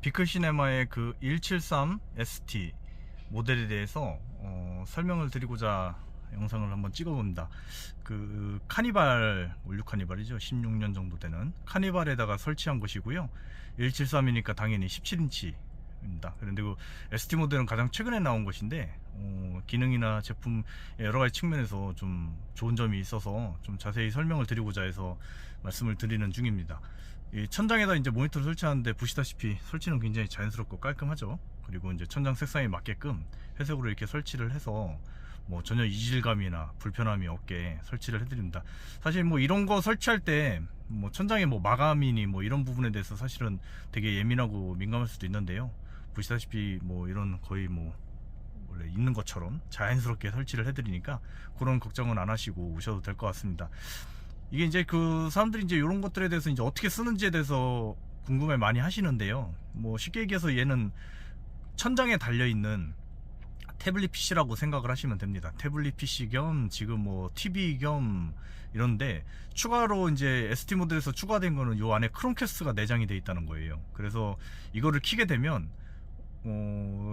비클시네마의 그 173ST 모델에 대해서 설명을 드리고자 영상을 한번 찍어봅니다. 그 카니발, 올류 카니발이죠. 16년 정도 되는 카니발에다가 설치한 것이고요. 173이니까 당연히 17인치입니다. 그런데 그 ST 모델은 가장 최근에 나온 것인데 기능이나 제품 여러가지 측면에서 좀 좋은 점이 있어서 좀 자세히 설명을 드리고자 해서 말씀을 드리는 중입니다. 이 천장에다 이제 모니터를 설치하는데 보시다시피 설치는 굉장히 자연스럽고 깔끔하죠. 그리고 이제 천장 색상에 맞게끔 회색으로 이렇게 설치를 해서 뭐 전혀 이질감이나 불편함이 없게 설치를 해드립니다. 사실 뭐 이런 거 설치할 때 뭐 천장에 뭐 마감이니 뭐 이런 부분에 대해서 사실은 되게 예민하고 민감할 수도 있는데요. 보시다시피 뭐 이런 거의 뭐 원래 있는 것처럼 자연스럽게 설치를 해드리니까 그런 걱정은 안 하시고 오셔도 될 것 같습니다. 이게 이제 그 사람들이 이제 이런 것들에 대해서 이제 어떻게 쓰는지에 대해서 궁금해 많이 하시는데요. 뭐 쉽게 얘기해서 얘는 천장에 달려있는 태블릿 PC라고 생각을 하시면 됩니다. 태블릿 PC 겸 지금 뭐 TV 겸 이런데 추가로 이제 ST 모델에서 추가된 거는 요 안에 크롬캐스트가 내장이 되어 있다는 거예요. 그래서 이거를 키게 되면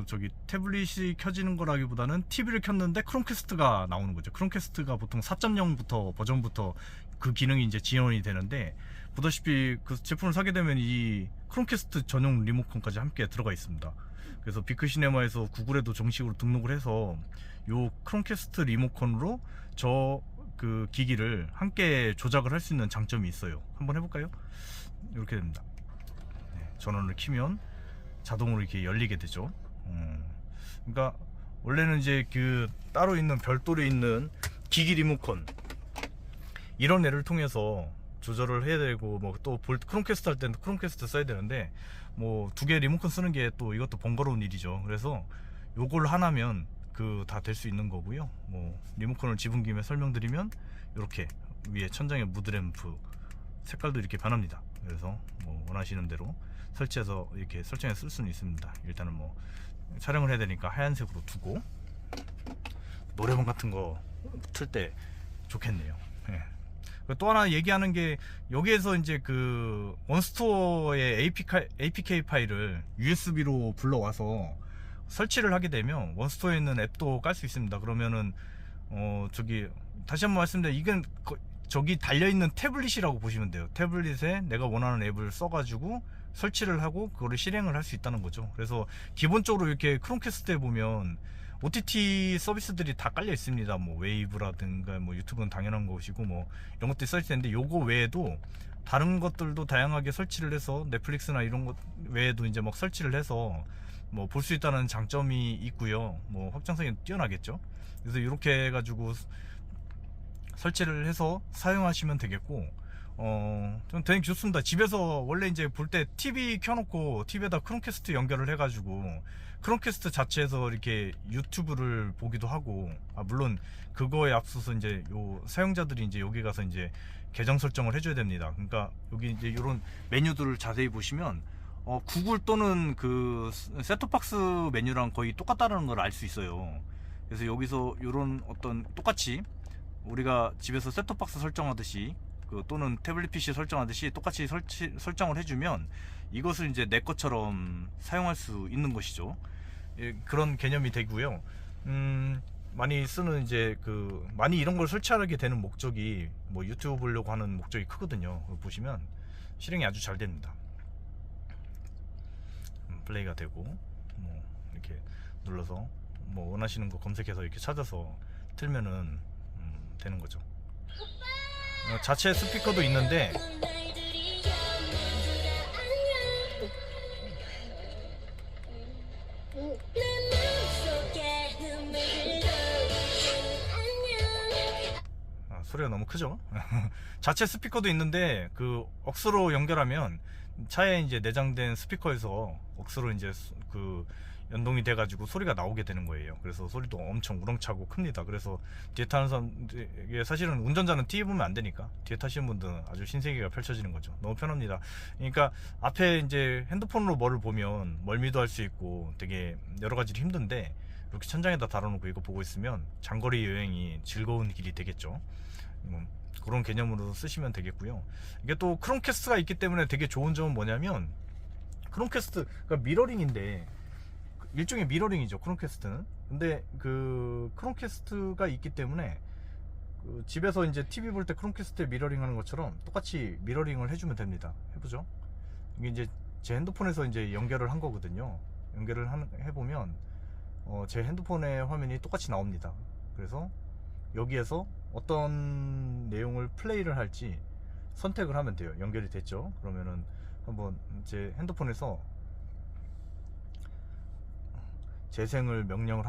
저기 태블릿이 켜지는 거라기보다는 TV를 켰는데 크롬캐스트가 나오는 거죠. 크롬캐스트가 보통 4.0부터 버전부터 그 기능이 이제 지원이 되는데 보다시피 그 제품을 사게 되면 이 크롬캐스트 전용 리모컨까지 함께 들어가 있습니다. 그래서 비클시네마에서 구글에도 정식으로 등록을 해서 요 크롬캐스트 리모컨으로 저 그 기기를 함께 조작을 할 수 있는 장점이 있어요. 한번 해볼까요? 이렇게 됩니다. 전원을 키면 자동으로 이렇게 열리게 되죠. 그러니까 원래는 이제 그 따로 있는 별도로 있는 기기 리모컨 이런 애를 통해서 조절을 해야 되고 뭐 또 크롬캐스트 할 때는 크롬캐스트 써야 되는데 뭐 두 개 리모컨 쓰는 게 또 이것도 번거로운 일이죠. 그래서 요걸 하나면 그 다 될 수 있는 거고요. 뭐 리모컨을 집은 김에 설명드리면 이렇게 위에 천장에 무드램프 색깔도 이렇게 변합니다. 그래서 뭐 원하시는 대로 설치해서 이렇게 설정해 쓸 수는 있습니다. 일단은 뭐 촬영을 해야 되니까 하얀색으로 두고 노래방 같은 거 틀 때 좋겠네요. 네. 또 하나 얘기하는 게 여기에서 이제 그 원스토어의 APK 파일을 USB로 불러와서 설치를 하게 되면 원스토어에 있는 앱도 깔 수 있습니다. 그러면은 저기 다시 한번 말씀드려 이건 저기 달려있는 태블릿이라고 보시면 돼요. 태블릿에 내가 원하는 앱을 써가지고 설치를 하고 그거를 실행을 할 수 있다는 거죠. 그래서 기본적으로 이렇게 크롬캐스트에 보면 OTT 서비스들이 다 깔려 있습니다. 뭐 웨이브라든가 뭐 유튜브는 당연한 것이고 뭐 이런 것들이 써 있는데 요거 외에도 다른 것들도 다양하게 설치를 해서 넷플릭스나 이런 것 외에도 이제 막 설치를 해서 뭐 볼 수 있다는 장점이 있고요. 뭐 확장성이 뛰어나겠죠. 그래서 이렇게 해가지고 설치를 해서 사용하시면 되겠고 좀 되게 좋습니다. 집에서 원래 이제 볼 때 TV 켜놓고 TV에다 크롬캐스트 연결을 해가지고 크롬캐스트 자체에서 이렇게 유튜브를 보기도 하고 물론 그거에 앞서서 이제 요 사용자들이 이제 여기 가서 이제 계정 설정을 해줘야 됩니다. 그러니까 여기 이제 이런 메뉴들을 자세히 보시면 구글 또는 그 셋톱박스 메뉴랑 거의 똑같다는 걸 알 수 있어요. 그래서 여기서 이런 어떤 똑같이 우리가 집에서 셋톱박스 설정하듯이 또는 태블릿 PC 설정하듯이 똑같이 설정을 해주면 이것을 이제 내 것처럼 사용할 수 있는 것이죠. 예, 그런 개념이 되고요. 많이 쓰는 이제 많이 이런 걸 설치하게 되는 목적이 뭐 유튜브 보려고 하는 목적이 크거든요. 보시면 실행이 아주 잘 됩니다. 플레이가 되고 뭐 이렇게 눌러서 뭐 원하시는 거 검색해서 이렇게 찾아서 틀면은 되는 거죠. 자체 스피커도 있는데 소리가 너무 크죠? 자체 스피커도 있는데 그 억스로 연결하면 차에 이제 내장된 스피커에서 억스로 이제 그 연동이 돼 가지고 소리가 나오게 되는 거예요. 그래서 소리도 엄청 우렁차고 큽니다. 그래서 뒤에 타는 사람들, 사실은 운전자는 뒤에 보면 안 되니까 뒤에 타시는 분들은 아주 신세계가 펼쳐지는 거죠. 너무 편합니다. 그러니까 앞에 이제 핸드폰으로 뭐를 보면 멀미도 할 수 있고 되게 여러 가지로 힘든데 이렇게 천장에다 달아놓고 이거 보고 있으면 장거리 여행이 즐거운 길이 되겠죠. 그런 개념으로 쓰시면 되겠고요. 이게 또 크롬캐스트가 있기 때문에 되게 좋은 점은 뭐냐면, 크롬캐스트, 그러니까 미러링인데 일종의 미러링이죠, 크롬캐스트는. 근데 그 크롬캐스트가 있기 때문에 그 집에서 이제 TV 볼 때 크롬캐스트에 미러링 하는 것처럼 똑같이 미러링을 해주면 됩니다. 해보죠. 이게 이제 제 핸드폰에서 이제 연결을 한 거거든요. 연결을 해보면 제 핸드폰의 화면이 똑같이 나옵니다. 그래서 여기에서 어떤 내용을 플레이를 할지 선택을 하면 돼요. 연결이 됐죠. 그러면은 한번 제 핸드폰에서 재생을 명령을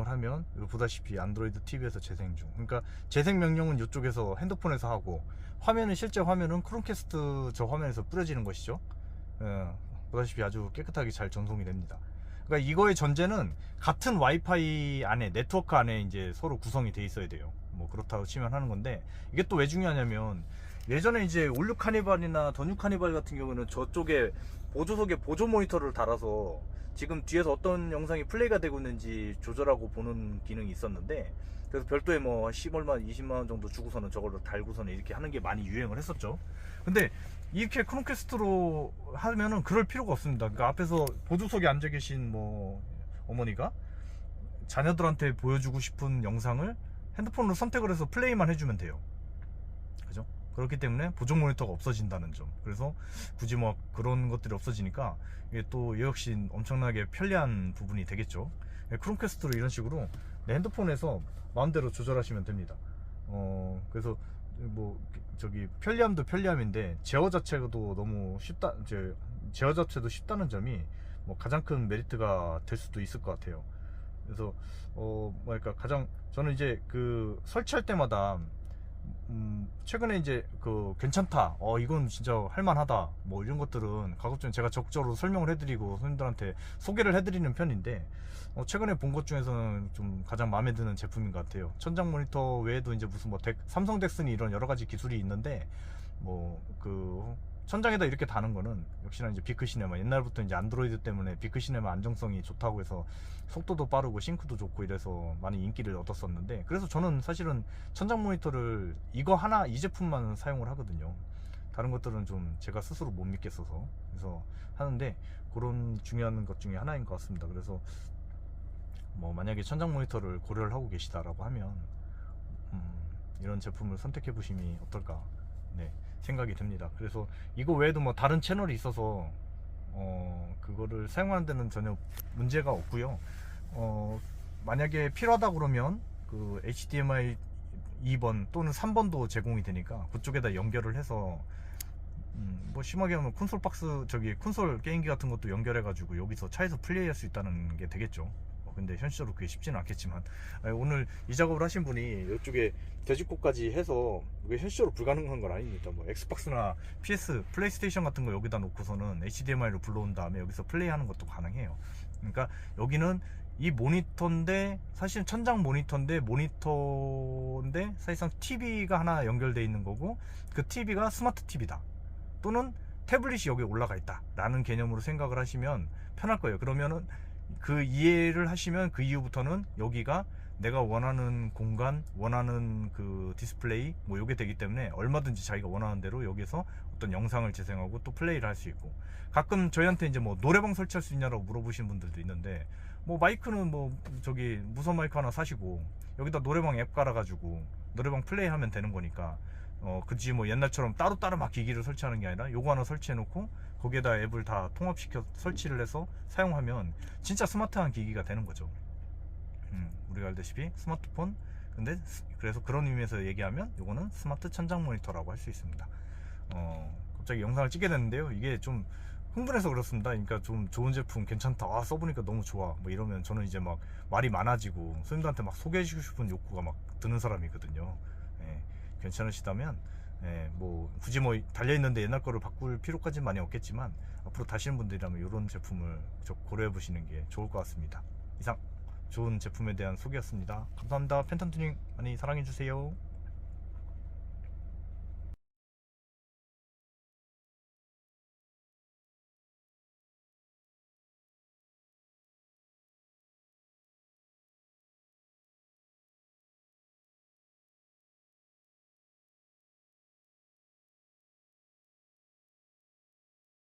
하면, 보다시피 안드로이드 TV에서 재생 중. 그러니까 재생 명령은 이쪽에서 핸드폰에서 하고, 화면은 실제 화면은 크롬캐스트 저 화면에서 뿌려지는 것이죠. 보다시피 아주 깨끗하게 잘 전송이 됩니다. 그러니까 이거의 전제는 같은 와이파이 안에, 네트워크 안에 이제 서로 구성이 돼 있어야 돼요. 뭐 그렇다고 치면 하는 건데, 이게 또 왜 중요하냐면, 예전에 이제 올류 카니발이나 더 뉴 카니발 같은 경우는 저쪽에 보조석에 보조 모니터를 달아서 지금 뒤에서 어떤 영상이 플레이가 되고 있는지 조절하고 보는 기능이 있었는데, 그래서 별도의 뭐 10얼마 20만원 정도 주고서는 저걸로 달고서는 이렇게 하는 게 많이 유행을 했었죠. 근데 이렇게 크롬캐스트로 하면은 그럴 필요가 없습니다. 그러니까 앞에서 보조석에 앉아 계신 뭐 어머니가 자녀들한테 보여주고 싶은 영상을 핸드폰으로 선택을 해서 플레이만 해주면 돼요. 그죠? 그렇기 때문에 보조 모니터가 없어진다는 점. 그래서 굳이 뭐 그런 것들이 없어지니까 이게 또 역시 엄청나게 편리한 부분이 되겠죠. 크롬캐스트로 이런 식으로 내 핸드폰에서 마음대로 조절하시면 됩니다. 그래서 뭐 저기 편리함도 편리함인데 제어 자체도 너무 쉽다. 제어 자체도 쉽다는 점이 뭐 가장 큰 메리트가 될 수도 있을 것 같아요. 그래서 뭐랄까 가장 저는 이제 그 설치할 때마다 최근에 이제 그 괜찮다, 이건 진짜 할만하다, 뭐 이런 것들은 가급적 제가 적극적으로 설명을 해드리고 손님들한테 소개를 해드리는 편인데, 최근에 본 것 중에서는 좀 가장 마음에 드는 제품인 것 같아요. 천장 모니터 외에도 이제 무슨 뭐 삼성 덱스니 이런 여러 가지 기술이 있는데, 뭐 그 천장에다 이렇게 다는 거는 역시나 이제 비크시네마, 옛날부터 이제 안드로이드 때문에 비크시네마 안정성이 좋다고 해서 속도도 빠르고 싱크도 좋고 이래서 많이 인기를 얻었었는데, 그래서 저는 사실은 천장 모니터를 이거 하나, 이 제품만 사용을 하거든요. 다른 것들은 좀 제가 스스로 못 믿겠어서 그래서 하는데, 그런 중요한 것 중에 하나인 것 같습니다. 그래서 뭐 만약에 천장 모니터를 고려를 하고 계시다라고 하면 이런 제품을 선택해 보심이 어떨까, 네, 생각이 듭니다. 그래서 이거 외에도 뭐 다른 채널이 있어서 그거를 사용하는 데는 전혀 문제가 없고요. 만약에 필요하다 그러면 그 HDMI 2번 또는 3번도 제공이 되니까 그쪽에다 연결을 해서 뭐 심하게 하면 콘솔 박스, 콘솔 게임기 같은 것도 연결해 가지고 여기서 차에서 플레이할 수 있다는 게 되겠죠. 근데 현실적으로 그게 쉽지는 않겠지만, 오늘 이 작업을 하신 분이 이쪽에 돼지코까지 해서 이게 현실적으로 불가능한 건 아닙니다. 뭐 엑스박스나 PS, 플레이스테이션 같은 거 여기다 놓고서는 HDMI로 불러온 다음에 여기서 플레이하는 것도 가능해요. 그러니까 여기는 이 모니터인데, 사실은 천장 모니터인데 사실상 TV가 하나 연결되어 있는 거고, 그 TV가 스마트 TV다, 또는 태블릿이 여기에 올라가 있다 라는 개념으로 생각을 하시면 편할 거예요. 그러면은 그 이해를 하시면 그 이후부터는 여기가 내가 원하는 공간, 원하는 그 디스플레이 뭐 요게 되기 때문에 얼마든지 자기가 원하는 대로 여기서 어떤 영상을 재생하고 또 플레이를 할 수 있고, 가끔 저희한테 이제 뭐 노래방 설치할 수 있냐라고 물어보시는 분들도 있는데, 뭐 마이크는 뭐 무선 마이크 하나 사시고 여기다 노래방 앱 깔아가지고 노래방 플레이 하면 되는 거니까, 그지 뭐 옛날처럼 따로따로 막 기기를 설치하는 게 아니라 요거 하나 설치해 놓고 거기에다 앱을 다 통합시켜 설치를 해서 사용하면 진짜 스마트한 기기가 되는 거죠. 우리가 알다시피 스마트폰, 근데 그래서 그런 의미에서 얘기하면 이거는 스마트 천장 모니터라고 할 수 있습니다. 갑자기 영상을 찍게 됐는데요. 이게 좀 흥분해서 그렇습니다. 그러니까 좀 좋은 제품 괜찮다, 써보니까 너무 좋아, 뭐 이러면 저는 이제 막 말이 많아지고 손님들한테 막 소개해주고 싶은 욕구가 막 드는 사람이거든요. 예, 괜찮으시다면 뭐 굳이 뭐 달려있는데 옛날 거를 바꿀 필요까지는 많이 없겠지만 앞으로 다시는 분들이라면 이런 제품을 고려해 보시는 게 좋을 것 같습니다. 이상 좋은 제품에 대한 소개였습니다. 감사합니다. 팬텀튜닝 많이 사랑해 주세요.